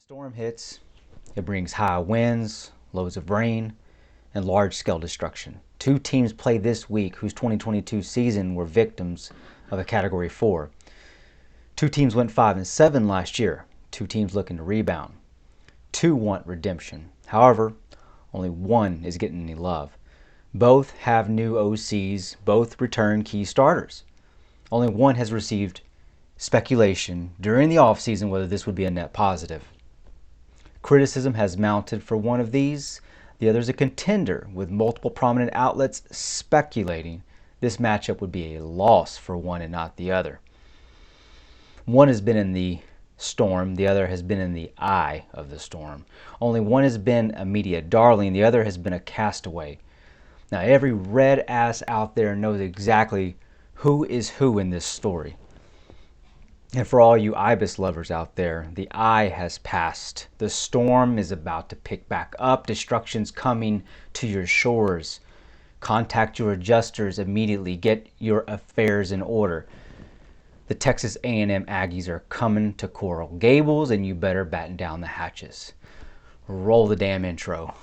Storm hits, it brings high winds, loads of rain, and large-scale destruction. Two teams play this week whose 2022 season were victims of a Category 4. Two teams went 5-7 last year. Two teams looking to rebound. Two want redemption. However, only one is getting any love. Both have new OCs, both return key starters. Only one has received speculation during the offseason whether this would be a net positive. Criticism has mounted for one of these. The other is a contender, with multiple prominent outlets speculating this matchup would be a loss for one and not the other. One has been in the storm, the other has been in the eye of the storm. Only one has been a media darling, the other has been a castaway. Now every red ass out there knows exactly who is who in this story. And for all you ibis lovers out there, the eye has passed. The storm is about to pick back up. Destruction's coming to your shores. Contact your adjusters immediately. Get your affairs in order. The Texas A&M Aggies are coming to Coral Gables, and you better batten down the hatches. Roll the damn intro.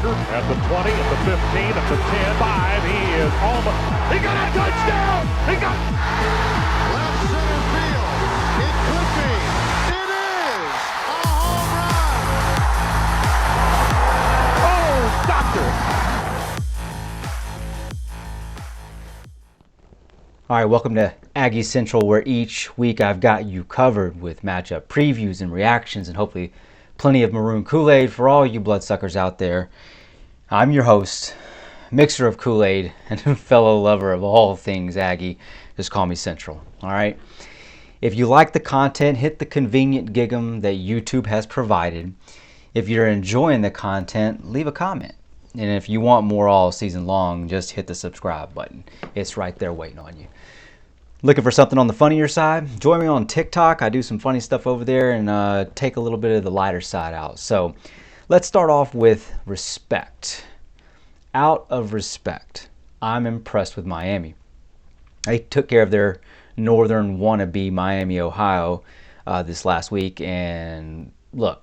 At the 20, at the 15, at the 10, 5, he is almost, he got a touchdown! He got left center field. It could be. It is a home run. Oh, doctor! All right, welcome to AggieCentral, where each week I've got you covered with matchup previews and reactions and hopefully plenty of maroon Kool-Aid for all you bloodsuckers out there. I'm your host, mixer of Kool-Aid and fellow lover of all things Aggie. Just call me Central, all right? If you like the content, hit the convenient gig'em that YouTube has provided. If you're enjoying the content, leave a comment. And if you want more all season long, just hit the subscribe button. It's right there waiting on you. Looking for something on the funnier side? Join me on TikTok. I do some funny stuff over there and take a little bit of the lighter side out. So let's start off with respect. Out of respect, I'm impressed with Miami. They took care of their northern wannabe Miami, Ohio this last week. And look,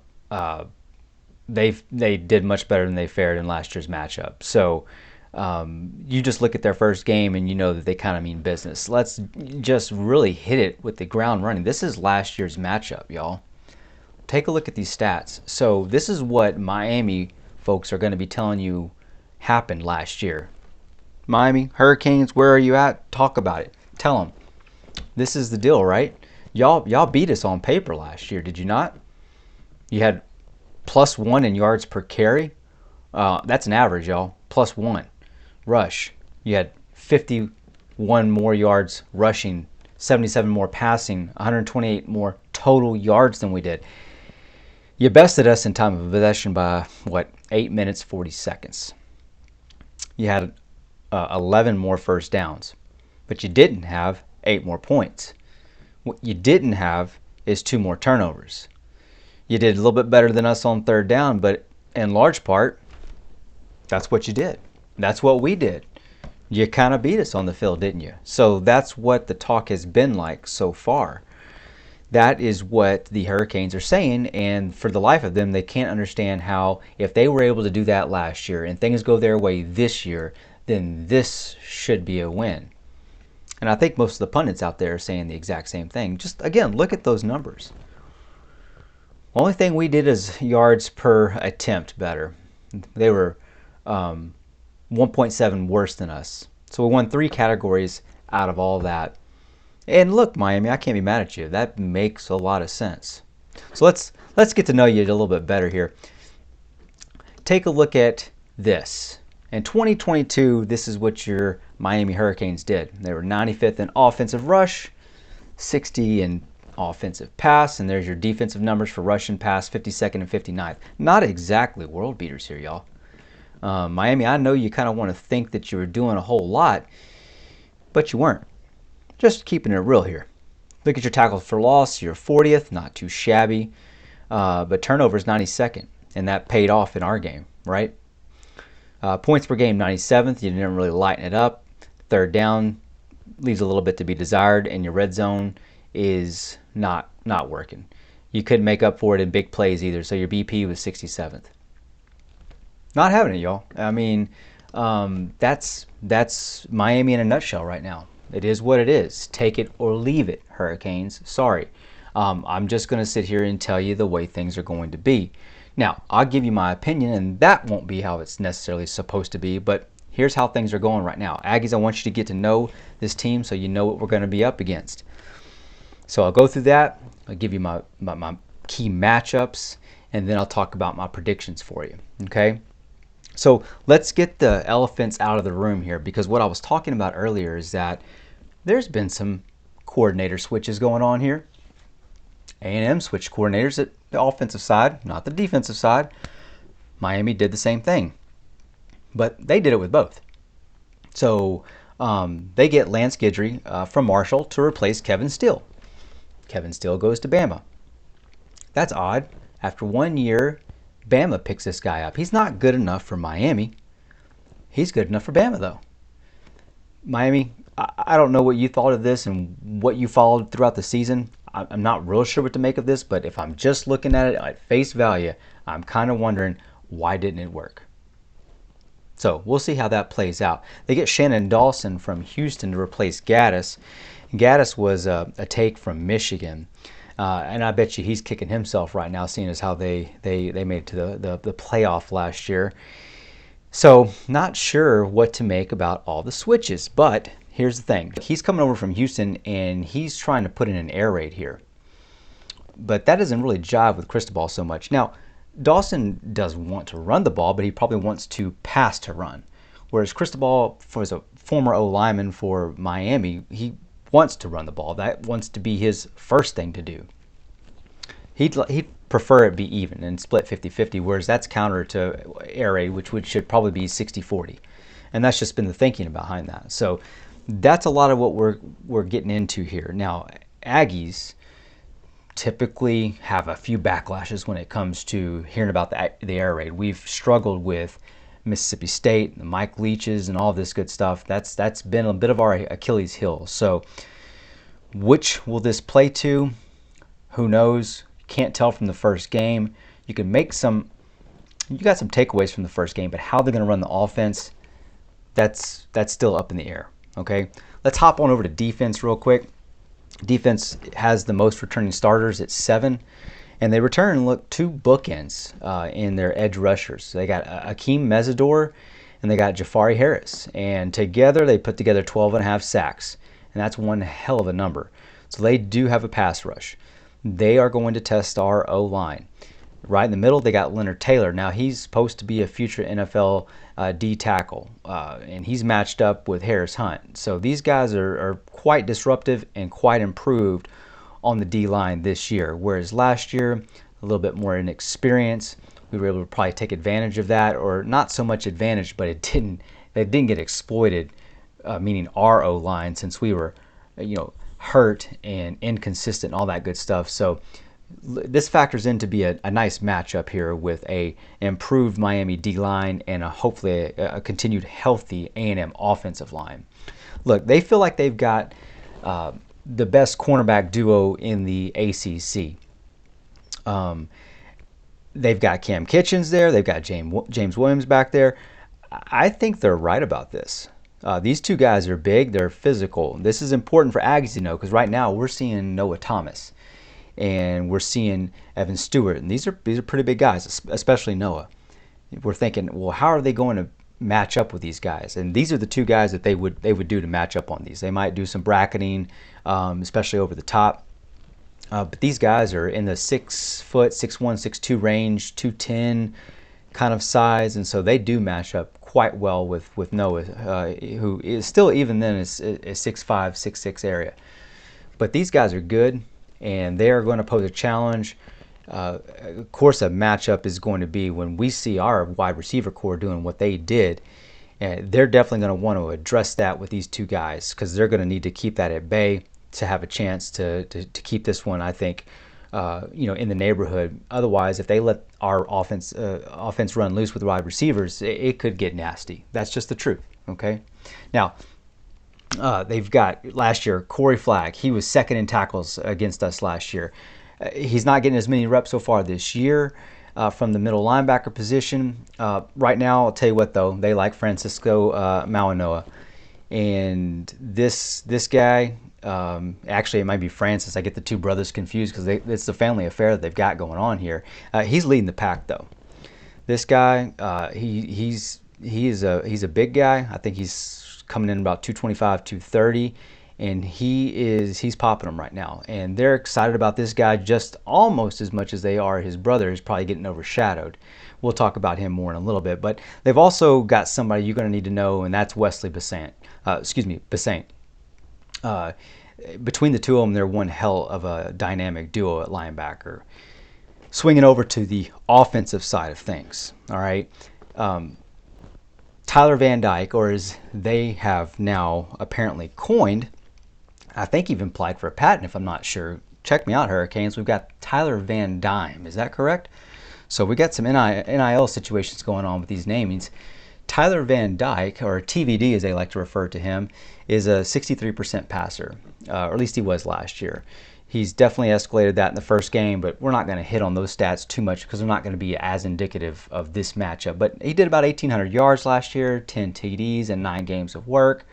they did much better than they fared in last year's matchup. So you just look at their first game and you know that they kind of mean business. Let's just really hit it with the ground running. This is last year's matchup, y'all. Take a look at these stats. So this is what Miami folks are going to be telling you happened last year. Miami Hurricanes, where are you at? Talk about it. Tell them. This is the deal, right? Y'all beat us on paper last year, did you not? You had +1 in yards per carry. That's an average, y'all. +1. Rush. You had 51 more yards rushing, 77 more passing, 128 more total yards than we did. You bested us in time of possession by, 8 minutes, 40 seconds. You had 11 more first downs, but you didn't have 8 more points. What you didn't have is 2 more turnovers. You did a little bit better than us on third down, but in large part, that's what you did. That's what we did. You kind of beat us on the field, didn't you? So that's what the talk has been like so far. That is what the Hurricanes are saying, and for the life of them, they can't understand how, if they were able to do that last year and things go their way this year, then this should be a win. And I think most of the pundits out there are saying the exact same thing. Just, again, look at those numbers. The only thing we did is yards per attempt better. They were 1.7 worse than us. So we won 3 categories out of all that. And look, Miami, I can't be mad at you. That makes a lot of sense. So let's get to know you a little bit better here. Take a look at this. In 2022, this is what your Miami Hurricanes did. They were 95th in offensive rush, 60 in offensive pass, and there's your defensive numbers for rush and pass, 52nd and 59th. Not exactly world beaters here, y'all. Miami, I know you kind of want to think that you were doing a whole lot, but you weren't. Just keeping it real here. Look at your tackles for loss. You're 40th, not too shabby, but turnovers 92nd, and that paid off in our game, right? Points per game 97th. You didn't really lighten it up. Third down leaves a little bit to be desired, and your red zone is not working. You couldn't make up for it in big plays either, so your BP was 67th. Not having it, y'all. I mean, that's Miami in a nutshell right now. It is what it is. Take it or leave it, Hurricanes. Sorry. I'm just going to sit here and tell you the way things are going to be. Now, I'll give you my opinion, and that won't be how it's necessarily supposed to be, but here's how things are going right now. Aggies, I want you to get to know this team so you know what we're going to be up against. So I'll go through that. I'll give you my key matchups, and then I'll talk about my predictions for you. Okay? So let's get the elephants out of the room here, because what I was talking about earlier is that there's been some coordinator switches going on here. A&M switched coordinators at the offensive side, not the defensive side. Miami did the same thing, but they did it with both. So they get Lance Guidry from Marshall to replace Kevin Steele. Kevin Steele goes to Bama. That's odd. After 1 year, Bama picks this guy up. He's not good enough for Miami. He's good enough for Bama, though. Miami, I don't know what you thought of this and what you followed throughout the season. I'm not real sure what to make of this, but if I'm just looking at it at face value, I'm kind of wondering, why didn't it work? So we'll see how that plays out. They get Shannon Dawson from Houston to replace Gaddis. Gaddis was a take from Michigan. And I bet you he's kicking himself right now, seeing as how they made it to the playoff last year. So not sure what to make about all the switches, but here's the thing. He's coming over from Houston, and he's trying to put in an air raid here. But that doesn't really jive with Cristobal so much. Now, Dawson does want to run the ball, but he probably wants to pass to run. Whereas Cristobal, as a former O-lineman for Miami, he wants to run the ball. That wants to be his first thing to do. He'd prefer it be even and split 50-50, whereas that's counter to air raid, which should probably be 60-40. And that's just been the thinking behind that. So that's a lot of what we're getting into here. Now, Aggies typically have a few backlashes when it comes to hearing about the air raid. We've struggled with Mississippi State, the Mike Leaches, and all this good stuff. That's been a bit of our Achilles heel. So which will this play to? Who knows? Can't tell from the first game. You can make you got some takeaways from the first game, but how they're going to run the offense, that's still up in the air. Okay, let's hop on over to defense real quick. Defense has the most returning starters at 7, and they return two bookends in their edge rushers. They got Akeem Mesidor and they got Jafari Harris, and together they put together 12.5 sacks, and that's one hell of a number. So they do have a pass rush. They are going to test our O-line. Right in the middle, they got Leonard Taylor. Now, he's supposed to be a future NFL D tackle, and he's matched up with Harris Hunt. So these guys are quite disruptive and quite improved on the D-line this year, whereas last year, a little bit more inexperience. We were able to probably take advantage of that, or not so much advantage, but they didn't get exploited, meaning our O-line, since we were, hurt and inconsistent and all that good stuff. So this factors in to be a nice matchup here with a improved Miami D-line and hopefully a continued healthy A&M offensive line. Look, they feel like they've got the best cornerback duo in the ACC. They've got Cam Kitchens there. They've got James Williams back there. I think they're right about this. These two guys are big. They're physical. This is important for Aggies to know, because right now we're seeing Noah Thomas and we're seeing Evan Stewart, and these are pretty big guys, especially Noah. We're thinking, well, how are they going to match up with these guys? And these are the two guys that they would do to match up on these. They might do some bracketing, especially over the top. But these guys are in the 6 foot, 6'1", 6'2" range, 210 kind of size, and so they do match up quite well with Noah, who is still, even then, is 6'5", 6'6" area. But these guys are good, and they are going to pose a challenge. Of course, a matchup is going to be when we see our wide receiver core doing what they did. They're definitely going to want to address that with these two guys because they're going to need to keep that at bay to have a chance to keep this one, I think, in the neighborhood. Otherwise, if they let our offense run loose with wide receivers, it could get nasty. That's just the truth. Okay. Now, they've got last year Corey Flagg. He was second in tackles against us last year. He's not getting as many reps so far this year from the middle linebacker position. Right now, I'll tell you what though, they like Francisco Mauanoa, and this guy. Actually, it might be Francis. I get the two brothers confused because it's the family affair that they've got going on here. He's leading the pack though. This guy, he's a big guy. I think he's coming in about 225, 230, and he's popping them right now. And they're excited about this guy just almost as much as they are his brother, who's probably getting overshadowed. We'll talk about him more in a little bit. But they've also got somebody you're going to need to know, and that's Wesley Bassant. Bassant. Between the two of them, they're one hell of a dynamic duo at linebacker. Swinging over to the offensive side of things, all right. Tyler Van Dyke, or as they have now apparently coined, I think even applied for a patent if I'm not sure. Check me out, Hurricanes. We've got Tyler Van Dyme. Is that correct? So we got some NIL situations going on with these namings. Tyler Van Dyke, or TVD as they like to refer to him, is a 63% passer, or at least he was last year. He's definitely escalated that in the first game, but we're not going to hit on those stats too much because they're not going to be as indicative of this matchup. But he did about 1,800 yards last year, 10 TDs, and 9 games of work.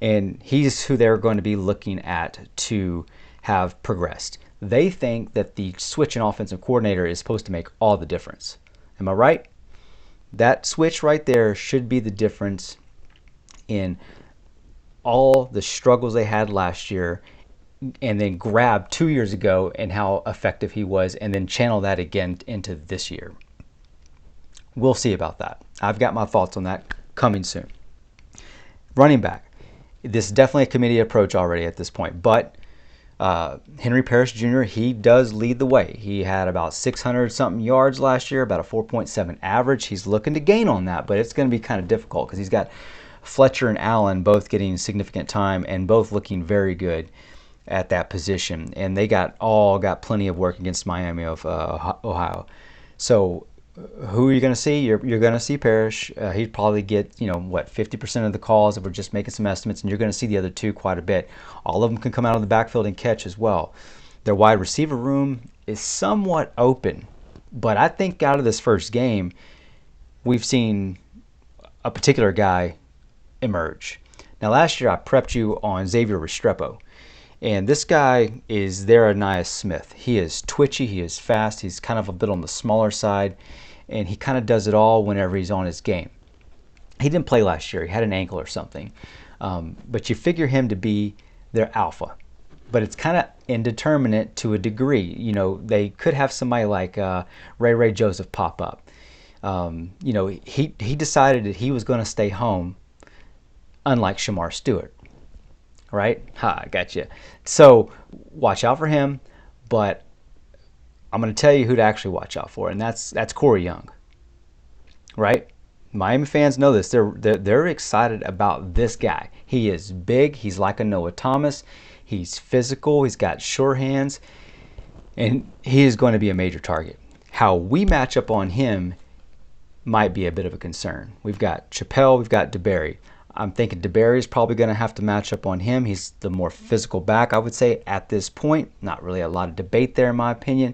And he's who they're going to be looking at to have progressed. They think that the switch in offensive coordinator is supposed to make all the difference. Am I right? That switch right there should be the difference in all the struggles they had last year and then grab 2 years ago and how effective he was and then channel that again into this year. We'll see about that. I've got my thoughts on that coming soon. Running back. This is definitely a committee approach already at this point, but Henry Parrish Jr., he does lead the way. He had about 600-something yards last year, about a 4.7 average. He's looking to gain on that, but it's going to be kind of difficult because he's got Fletcher and Allen both getting significant time and both looking very good at that position. And they got plenty of work against Miami of Ohio. So who are you going to see? You're going to see Parrish. He'd probably get, 50% of the calls if we're just making some estimates, and you're going to see the other two quite a bit. All of them can come out of the backfield and catch as well. Their wide receiver room is somewhat open, but I think out of this first game, we've seen a particular guy emerge. Now, last year I prepped you on Xavier Restrepo, and this guy is their Anais Smith. He is twitchy, he is fast, he's kind of a bit on the smaller side, and he kind of does it all whenever he's on his game. He didn't play last year. He had an ankle or something. But you figure him to be their alpha. But it's kind of indeterminate to a degree. They could have somebody like Ray Joseph pop up. He decided that he was going to stay home, unlike Shamar Stewart. Right? I got you. So watch out for him. But I'm going to tell you who to actually watch out for, and that's Corey Young. Right? Miami fans know this. They're excited about this guy. He is big. He's like a Noah Thomas. He's physical. He's got sure hands, and he is going to be a major target. How we match up on him might be a bit of a concern. We've got Chappelle. We've got DeBerry. I'm thinking DeBerry is probably going to have to match up on him. He's the more physical back, I would say, at this point. Not really a lot of debate there, in my opinion.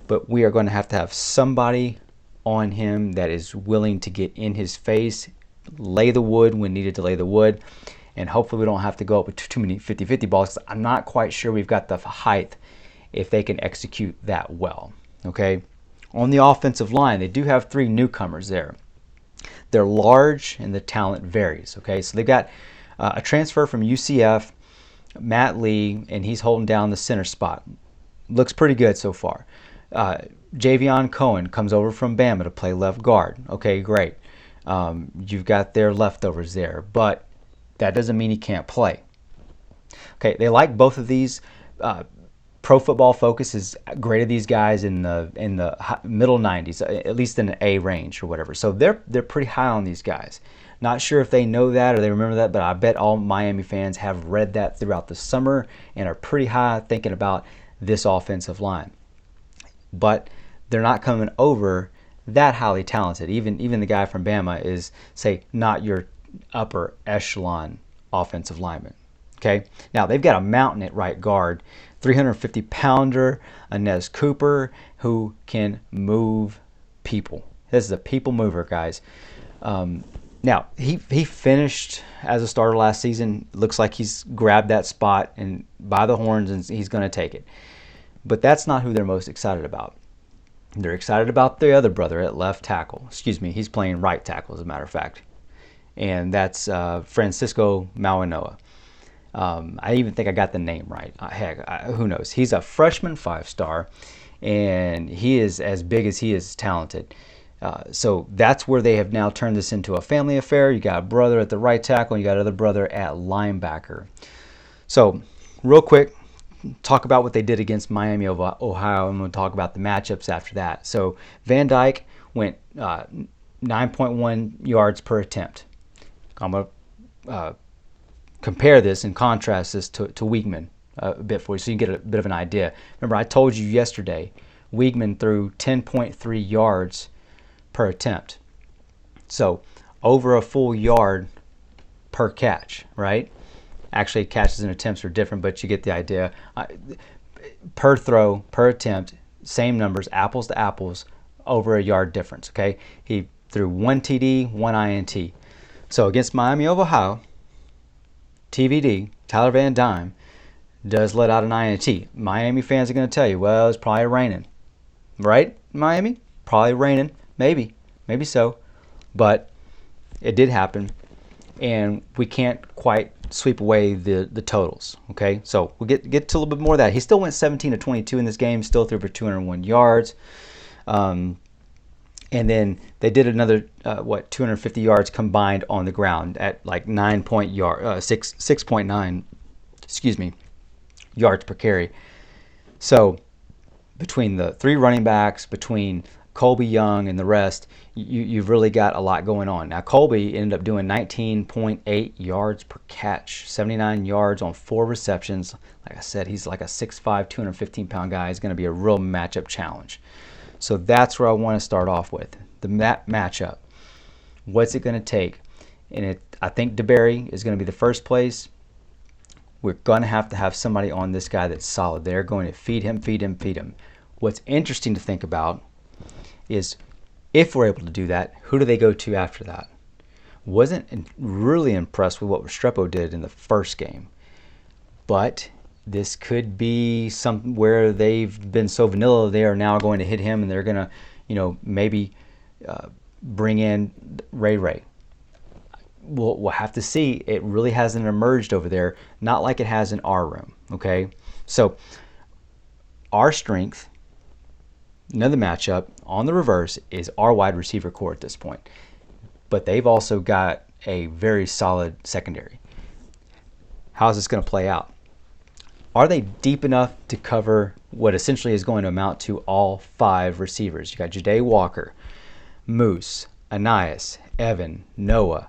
But we are going to have somebody on him that is willing to get in his face, lay the wood when needed to lay the wood, and hopefully we don't have to go up with too many 50-50 balls. I'm not quite sure we've got the height if they can execute that well. Okay. On the offensive line, they do have 3 newcomers there. They're large and the talent varies. Okay, so they've got a transfer from UCF, Matt Lee, and he's holding down the center spot. Looks pretty good so far. Javion Cohen comes over from Bama to play left guard. Okay, great. You've got their leftovers there, but that doesn't mean he can't play. Okay, they like both of these. Pro Football Focus has graded these guys in the middle 90s, at least in the A range or whatever. So they're pretty high on these guys. Not sure if they know that or they remember that, but I bet all Miami fans have read that throughout the summer and are pretty high thinking about this offensive line. But they're not coming over that highly talented. Even the guy from Bama is, say, not your upper echelon offensive lineman. Okay, now they've got a mountain at right guard, 350-pounder Inez Cooper, who can move people. This is a people mover, guys. Now he finished as a starter last season. Looks like he's grabbed that spot and by the horns, and he's going to take it. But that's not who they're most excited about. They're excited about the other brother at left tackle. Excuse me, he's playing right tackle, as a matter of fact, and that's Francisco Mauanoa. I even think I got the name right. Who knows? He's a freshman 5-star, and he is as big as he is talented. So that's where they have now turned this into a family affair. You got a brother at the right tackle, and you got another brother at linebacker. So real quick, talk about what they did against Miami of Ohio. I'm going to talk about the matchups after that. So Van Dyke went 9.1 yards per attempt. I'm going to compare this and contrast this to Weigman a bit for you so you can get a bit of an idea. Remember, I told you yesterday, Weigman threw 10.3 yards per attempt. So over a full yard per catch, right? Actually, catches and attempts are different, but you get the idea. Per throw, per attempt, same numbers, apples to apples, over a yard difference, okay? He threw 1 TD, 1 INT. So against Miami of Ohio, TVD, Tyler Van Dyne, does let out an INT. Miami fans are going to tell you, well, it's probably raining. Right, Miami? Probably raining. Maybe so. But it did happen, and we can't quite sweep away the totals. Okay, so we'll get to a little bit more of that. He still went 17 of 22 in this game, still threw for 201 yards. And then they did another 250 yards combined on the ground at like 6.9 yards per carry. So between the three running backs, between Colby Young and the rest, you've really got a lot going on. Now Colby ended up doing 19.8 yards per catch, 79 yards on 4 receptions. Like I said, he's like a 6'5", 215-pound guy. He's going to be a real matchup challenge. So that's where I want to start off with, the matchup. What's it going to take? And I think DeBerry is going to be the first place. We're going to have somebody on this guy that's solid. They're going to feed him. What's interesting to think about is if we're able to do that, who do they go to after that? Wasn't really impressed with what Restrepo did in the first game, but this could be something where they've been so vanilla they are now going to hit him, and they're going to, maybe bring in Ray. We'll have to see. It really hasn't emerged over there, not like it has in our room. Okay, so our strength, another matchup on the reverse, is our wide receiver core at this point, but they've also got a very solid secondary. How's this going to play out? Are they deep enough to cover what essentially is going to amount to all 5 receivers? You got Ja'Day Walker, Moose, Anais, Evan, Noah.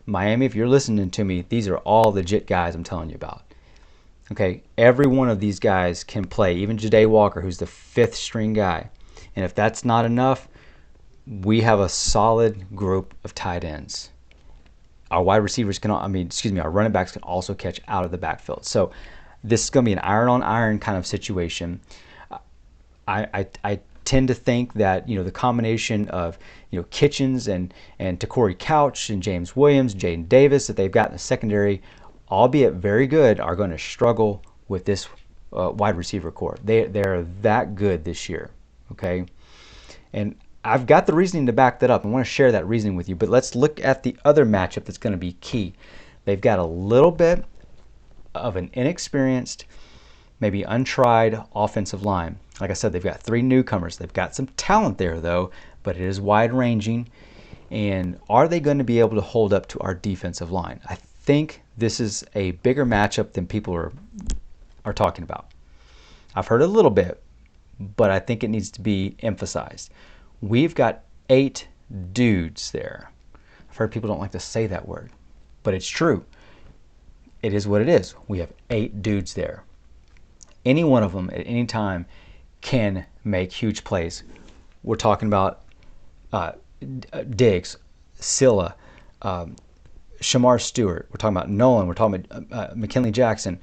Miami, if you're listening to me, these are all legit guys I'm telling you about. Okay, every one of these guys can play, even Ja'Day Walker, who's the 5th string guy. And if that's not enough, we have a solid group of tight ends. Our wide receivers our running backs can also catch out of the backfield. So this is going to be an iron-on-iron kind of situation. I tend to think that the combination of Kitchens and Takori Couch and James Williams, Jaden Davis that they've got in the secondary, albeit very good, are going to struggle with this wide receiver core. They're that good this year. Okay, and I've got the reasoning to back that up. I want to share that reasoning with you. But let's look at the other matchup that's going to be key. They've got a little bit of an inexperienced, maybe untried offensive line. Like I said, they've got 3 newcomers. They've got some talent there, though, but it is wide-ranging. And are they going to be able to hold up to our defensive line? I think this is a bigger matchup than people are talking about. I've heard a little bit, but I think it needs to be emphasized. We've got 8 dudes there. I've heard people don't like to say that word, but it's true. It is what it is. We have 8 dudes there. Any one of them at any time can make huge plays. We're talking about Diggs, Scylla, Shamar Stewart. We're talking about Nolan. We're talking about McKinley Jackson.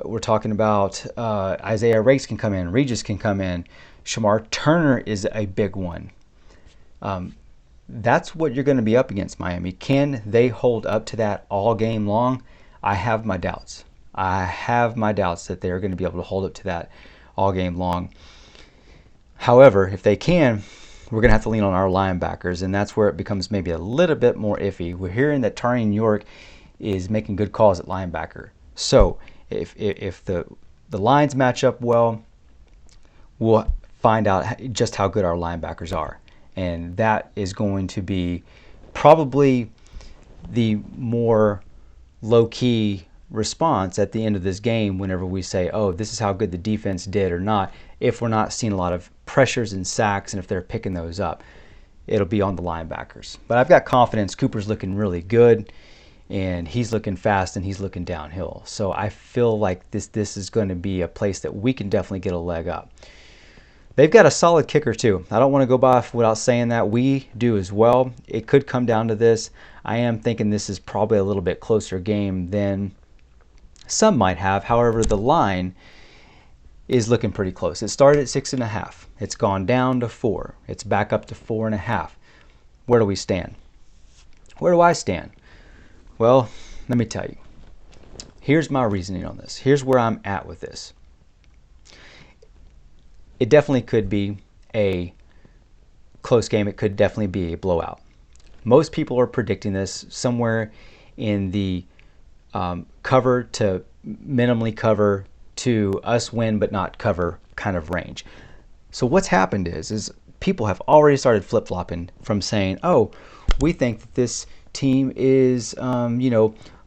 We're talking about Isaiah Rakes can come in. Regis can come in. Shamar Turner is a big one. That's what you're going to be up against, Miami. Can they hold up to that all game long? I have my doubts. I have my doubts that they're going to be able to hold up to that all game long. However, if they can, we're going to have to lean on our linebackers, and that's where it becomes maybe a little bit more iffy. We're hearing that Tarian York is making good calls at linebacker. So if the lines match up well, we'll find out just how good our linebackers are. And that is going to be probably the more low-key response at the end of this game whenever we say, oh, this is how good the defense did or not. If we're not seeing a lot of pressures and sacks, and if they're picking those up, it'll be on the linebackers. But I've got confidence. Cooper's looking really good, and he's looking fast, and he's looking downhill. So I feel like this is going to be a place that we can definitely get a leg up. They've got a solid kicker, too. I don't want to go by without saying that. We do as well. It could come down to this. I am thinking this is probably a little bit closer game than some might have. However, the line is looking pretty close. It started at 6.5. It's gone down to 4. It's back up to 4.5. Where do we stand? Where do I stand? Well, let me tell you. Here's my reasoning on this. Here's where I'm at with this. It definitely could be a close game. It could definitely be a blowout. Most people are predicting this somewhere in the cover to minimally cover to us win but not cover kind of range. So what's happened is people have already started flip-flopping from saying, oh, we think that this team is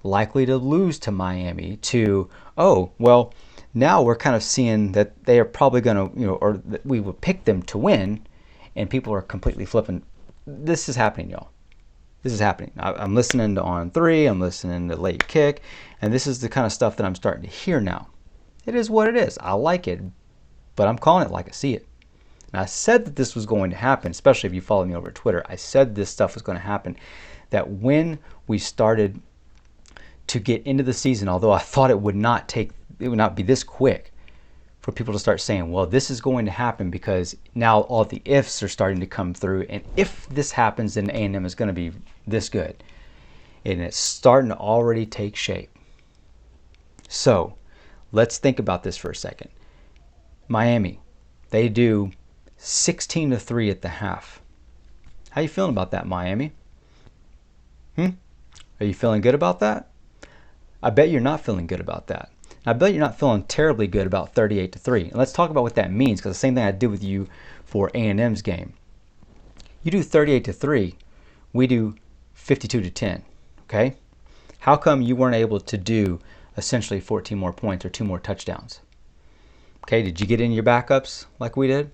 likely to lose to Miami, to, oh, well, now we're kind of seeing that they are probably going to, or that we would pick them to win, and people are completely flipping. This is happening, y'all. This is happening. I'm listening to On 3, I'm listening to Late Kick, and this is the kind of stuff that I'm starting to hear now. It is what it is. I like it, but I'm calling it like I see it. And I said that this was going to happen, especially if you follow me over Twitter. I said this stuff was going to happen, that when we started to get into the season, although I thought it would not be this quick for people to start saying, well, this is going to happen because now all the ifs are starting to come through, and if this happens, then A&M is going to be this good. And it's starting to already take shape. So let's think about this for a second. Miami, they do 16-3 at the half. How you feeling about that, Miami? Are you feeling good about that? I bet you're not feeling good about that. I bet you're not feeling terribly good about 38-3. And let's talk about what that means, because the same thing I did with you for A&M's game. You do 38-3, we do 52-10. Okay? How come you weren't able to do essentially 14 more points or 2 more touchdowns? Okay, did you get in your backups like we did?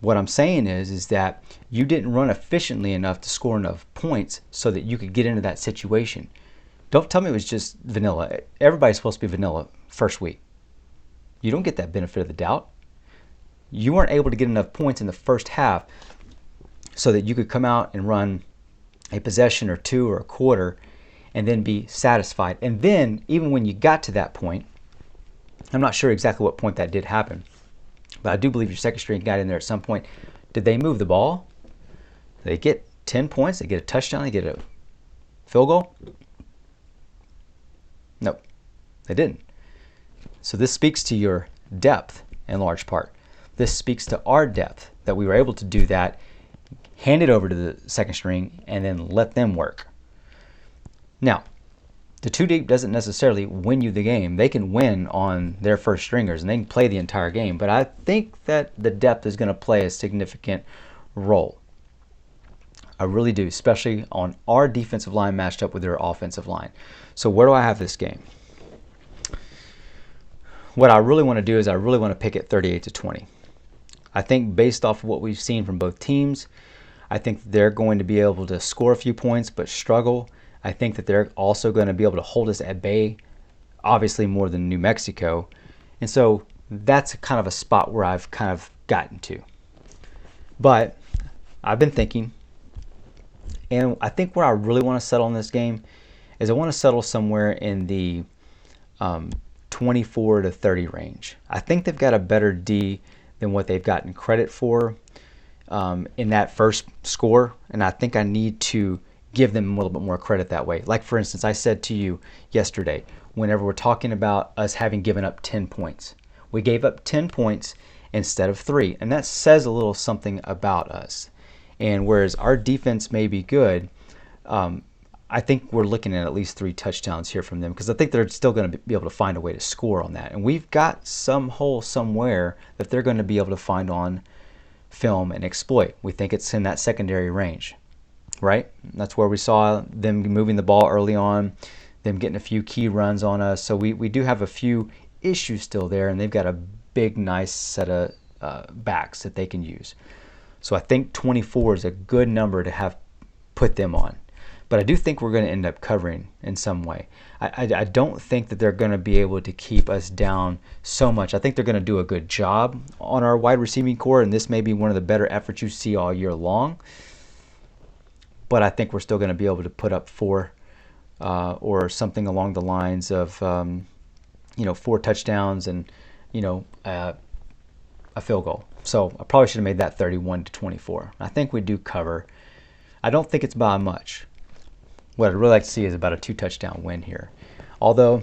What I'm saying is that you didn't run efficiently enough to score enough points so that you could get into that situation. Don't tell me it was just vanilla. Everybody's supposed to be vanilla first week. You don't get that benefit of the doubt. You weren't able to get enough points in the first half so that you could come out and run a possession or 2 or a quarter and then be satisfied. And then, even when you got to that point, I'm not sure exactly what point that did happen, but I do believe your second string got in there at some point. Did they move the ball? Did they get 10 points? They get a touchdown? They get a field goal? No, they didn't. So this speaks to your depth in large part. This speaks to our depth, that we were able to do that, hand it over to the second string, and then let them work. Now, the 2 deep doesn't necessarily win you the game. They can win on their first stringers, and they can play the entire game. But I think that the depth is going to play a significant role. I really do, especially on our defensive line matched up with their offensive line. So where do I have this game? What I really want to do is I really want to pick it 38-20. I think based off of what we've seen from both teams, I think they're going to be able to score a few points but struggle. I think that they're also going to be able to hold us at bay, obviously more than New Mexico. And so that's kind of a spot where I've kind of gotten to. But I've been thinking, and I think where I really want to settle in this game is I want to settle somewhere in the 24-30 range. I think they've got a better D than what they've gotten credit for in that first score, and I think I need to give them a little bit more credit that way. Like, for instance, I said to you yesterday, whenever we're talking about us having given up 10 points, we gave up 10 points instead of 3, and that says a little something about us. And whereas our defense may be good, I think we're looking at least 3 touchdowns here from them, because I think they're still going to be able to find a way to score on that. And we've got some hole somewhere that they're going to be able to find on film and exploit. We think it's in that secondary range, right? That's where we saw them moving the ball early on, them getting a few key runs on us. So we do have a few issues still there, and they've got a big, nice set of backs that they can use. So I think 24 is a good number to have put them on. But I do think we're going to end up covering in some way. I don't think that they're going to be able to keep us down so much. I think they're going to do a good job on our wide receiving core, and this may be one of the better efforts you see all year long. But I think we're still going to be able to put up 4 or something along the lines of 4 touchdowns and a field goal. So I probably should have made that 31-24. I think we do cover. I don't think it's by much. What I'd really like to see is about a 2-touchdown win here. Although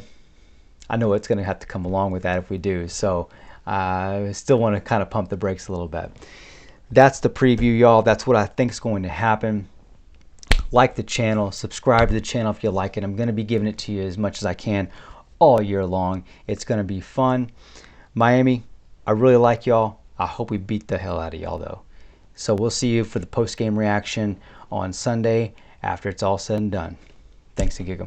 I know it's going to have to come along with that if we do. So I still want to kind of pump the brakes a little bit. That's the preview, y'all. That's what I think is going to happen. Like the channel. Subscribe to the channel if you like it. I'm going to be giving it to you as much as I can all year long. It's going to be fun. Miami, I really like y'all. I hope we beat the hell out of y'all, though. So we'll see you for the post-game reaction on Sunday after it's all said and done. Thanks, Aggie.